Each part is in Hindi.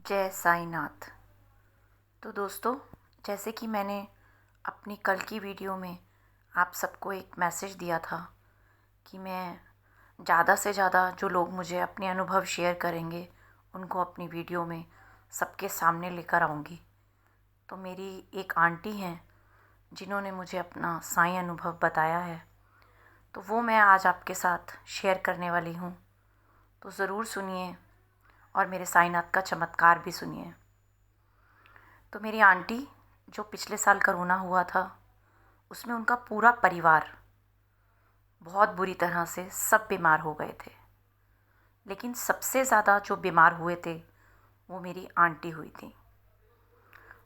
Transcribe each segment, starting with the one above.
जय साईनाथ। तो दोस्तों, जैसे कि मैंने अपनी कल की वीडियो में आप सबको एक मैसेज दिया था कि मैं ज़्यादा से ज़्यादा जो लोग मुझे अपने अनुभव शेयर करेंगे उनको अपनी वीडियो में सबके सामने लेकर आऊँगी। तो मेरी एक आंटी हैं जिन्होंने मुझे अपना साईं अनुभव बताया है, तो वो मैं आज आपके साथ शेयर करने वाली हूँ। तो ज़रूर सुनिए और मेरे साईनाथ का चमत्कार भी सुनिए। तो मेरी आंटी, जो पिछले साल कोरोना हुआ था, उसमें उनका पूरा परिवार बहुत बुरी तरह से सब बीमार हो गए थे। लेकिन सबसे ज़्यादा जो बीमार हुए थे वो मेरी आंटी हुई थी।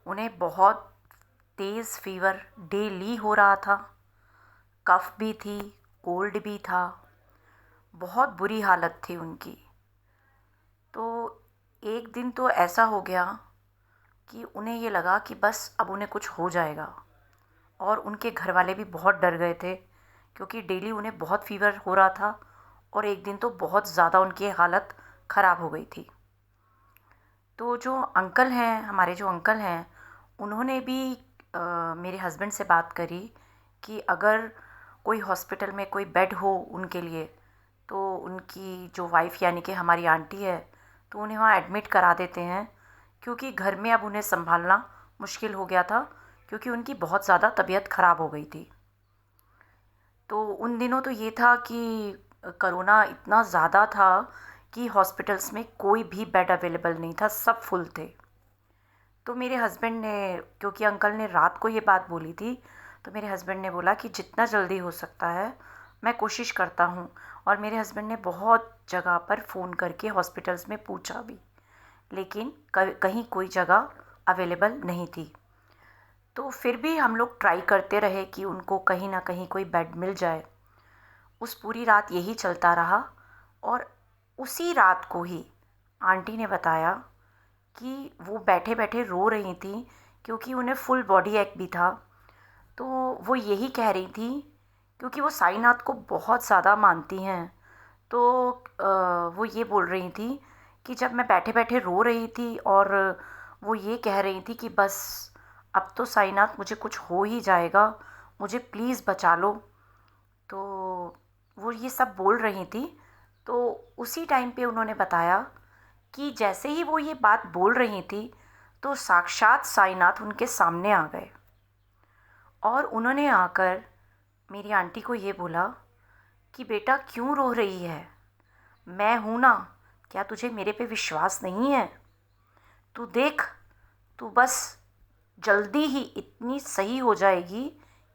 उन्हें बहुत तेज़ फीवर डेली हो रहा था, कफ भी थी, कोल्ड भी था, बहुत बुरी हालत थी उनकी। तो एक दिन तो ऐसा हो गया कि उन्हें ये लगा कि बस अब उन्हें कुछ हो जाएगा, और उनके घर वाले भी बहुत डर गए थे क्योंकि डेली उन्हें बहुत फीवर हो रहा था और एक दिन तो बहुत ज़्यादा उनकी हालत ख़राब हो गई थी। तो जो अंकल हैं, हमारे जो अंकल हैं, उन्होंने भी मेरे हस्बैंड से बात करी कि अगर कोई हॉस्पिटल में कोई बेड हो उनके लिए, तो उनकी जो वाइफ़ यानी कि हमारी आंटी है, तो उन्हें वहाँ एडमिट करा देते हैं, क्योंकि घर में अब उन्हें संभालना मुश्किल हो गया था क्योंकि उनकी बहुत ज़्यादा तबीयत ख़राब हो गई थी। तो उन दिनों तो ये था कि करोना इतना ज़्यादा था कि हॉस्पिटल्स में कोई भी बेड अवेलेबल नहीं था, सब फुल थे। तो मेरे हस्बैंड ने, क्योंकि अंकल ने रात को ये बात बोली थी, तो मेरे हस्बैंड ने बोला कि जितना जल्दी हो सकता है मैं कोशिश करता हूँ। और मेरे हस्बैंड ने बहुत जगह पर फ़ोन करके हॉस्पिटल्स में पूछा भी, लेकिन कहीं कोई जगह अवेलेबल नहीं थी। तो फिर भी हम लोग ट्राई करते रहे कि उनको कहीं ना कहीं कोई बेड मिल जाए। उस पूरी रात यही चलता रहा, और उसी रात को ही आंटी ने बताया कि वो बैठे बैठे रो रही थी क्योंकि उन्हें फुल बॉडी एक भी था। तो वो यही कह रही थी, क्योंकि वो साईनाथ को बहुत ज़्यादा मानती हैं, तो वो ये बोल रही थी कि जब मैं बैठे बैठे रो रही थी और वो ये कह रही थी कि बस अब तो साईनाथ मुझे कुछ हो ही जाएगा, मुझे प्लीज़ बचा लो। तो वो ये सब बोल रही थी। तो उसी टाइम पे उन्होंने बताया कि जैसे ही वो ये बात बोल रही थी, तो साक्षात साईनाथ उनके सामने आ गए और उन्होंने आकर मेरी आंटी को ये बोला कि बेटा क्यों रो रही है, मैं हूँ ना, क्या तुझे मेरे पे विश्वास नहीं है? तू देख, तू बस जल्दी ही इतनी सही हो जाएगी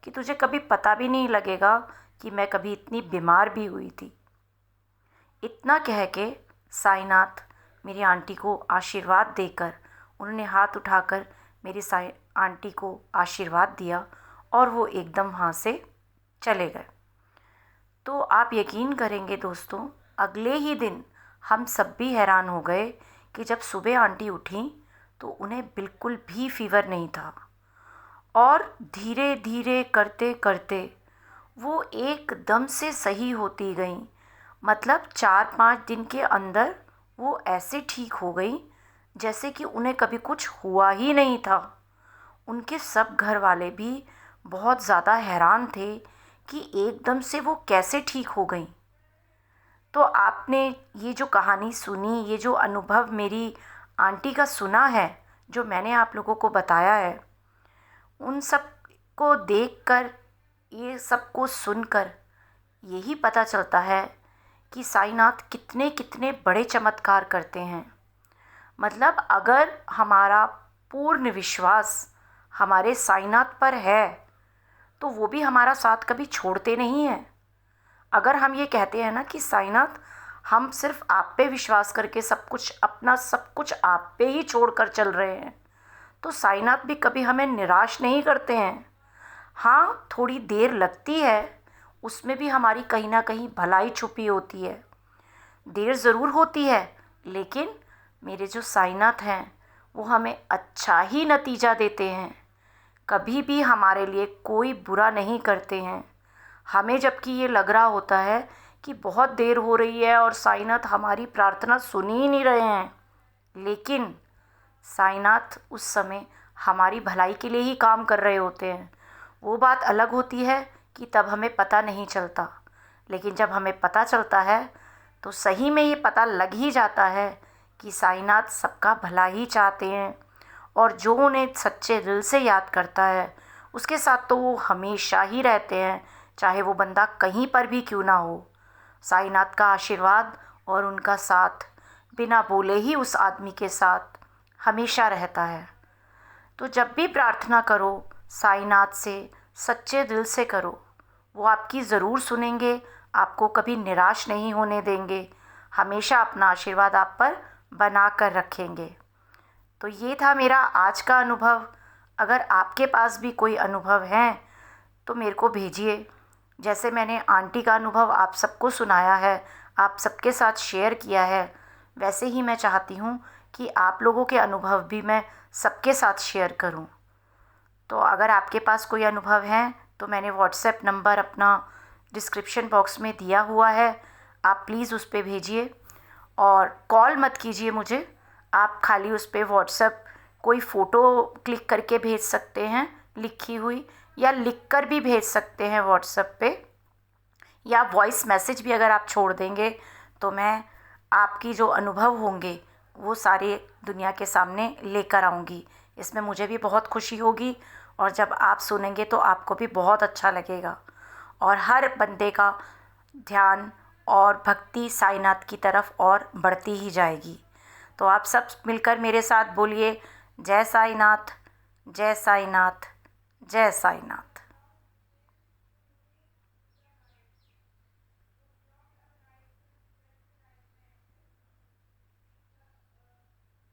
कि तुझे कभी पता भी नहीं लगेगा कि मैं कभी इतनी बीमार भी हुई थी। इतना कह के साईनाथ मेरी आंटी को आशीर्वाद देकर, उन्होंने हाथ उठाकर मेरी साई आंटी को आशीर्वाद दिया और वो एकदम वहाँ से चले गए। तो आप यकीन करेंगे दोस्तों, अगले ही दिन हम सब भी हैरान हो गए कि जब सुबह आंटी उठी तो उन्हें बिल्कुल भी फीवर नहीं था, और धीरे धीरे करते करते वो एकदम से सही होती गई। मतलब 4-5 दिन के अंदर वो ऐसे ठीक हो गई जैसे कि उन्हें कभी कुछ हुआ ही नहीं था। उनके सब घर वाले भी बहुत ज़्यादा हैरान थे कि एकदम से वो कैसे ठीक हो गई। तो आपने ये जो कहानी सुनी, ये जो अनुभव मेरी आंटी का सुना है, जो मैंने आप लोगों को बताया है, उन सब को देखकर, ये सब को सुनकर यही पता चलता है कि साईनाथ कितने कितने बड़े चमत्कार करते हैं। मतलब अगर हमारा पूर्ण विश्वास हमारे साईनाथ पर है, तो वो भी हमारा साथ कभी छोड़ते नहीं हैं। अगर हम ये कहते हैं ना कि साईनाथ, हम सिर्फ आप पे विश्वास करके सब कुछ, अपना सब कुछ आप पे ही छोड़कर चल रहे हैं, तो साईनाथ भी कभी हमें निराश नहीं करते हैं। हाँ, थोड़ी देर लगती है, उसमें भी हमारी कहीं ना कहीं भलाई छुपी होती है, देर ज़रूर होती है, लेकिन मेरे जो साईनाथ हैं वो हमें अच्छा ही नतीजा देते हैं। कभी भी हमारे लिए कोई बुरा नहीं करते हैं। हमें जबकि ये लग रहा होता है कि बहुत देर हो रही है और साईनाथ हमारी प्रार्थना सुन ही नहीं रहे हैं, लेकिन साईनाथ उस समय हमारी भलाई के लिए ही काम कर रहे होते हैं। वो बात अलग होती है कि तब हमें पता नहीं चलता, लेकिन जब हमें पता चलता है तो सही में ये पता लग ही जाता है कि साईनाथ सबका भला ही चाहते हैं, और जो उन्हें सच्चे दिल से याद करता है उसके साथ तो वो हमेशा ही रहते हैं, चाहे वो बंदा कहीं पर भी क्यों ना हो। साईनाथ का आशीर्वाद और उनका साथ बिना बोले ही उस आदमी के साथ हमेशा रहता है। तो जब भी प्रार्थना करो साईनाथ से सच्चे दिल से करो, वो आपकी ज़रूर सुनेंगे, आपको कभी निराश नहीं होने देंगे, हमेशा अपना आशीर्वाद आप पर बना कर रखेंगे। तो ये था मेरा आज का अनुभव। अगर आपके पास भी कोई अनुभव है तो मेरे को भेजिए। जैसे मैंने आंटी का अनुभव आप सबको सुनाया है, आप सबके साथ शेयर किया है, वैसे ही मैं चाहती हूँ कि आप लोगों के अनुभव भी मैं सबके साथ शेयर करूँ। तो अगर आपके पास कोई अनुभव है तो मैंने व्हाट्सएप नंबर अपना डिस्क्रिप्शन बॉक्स में दिया हुआ है, आप प्लीज़ उस पर भेजिए। और कॉल मत कीजिए मुझे, आप खाली उस पर व्हाट्सएप कोई फ़ोटो क्लिक करके भेज सकते हैं लिखी हुई, या लिख कर भी भेज सकते हैं व्हाट्सएप पे, या वॉइस मैसेज भी अगर आप छोड़ देंगे तो मैं आपकी जो अनुभव होंगे वो सारे दुनिया के सामने लेकर आऊँगी। इसमें मुझे भी बहुत खुशी होगी, और जब आप सुनेंगे तो आपको भी बहुत अच्छा लगेगा, और हर बंदे का ध्यान और भक्ति साईनाथ की तरफ और बढ़ती ही जाएगी। तो आप सब मिलकर मेरे साथ बोलिए, जय साईनाथ, जय साईनाथ, जय साईनाथ।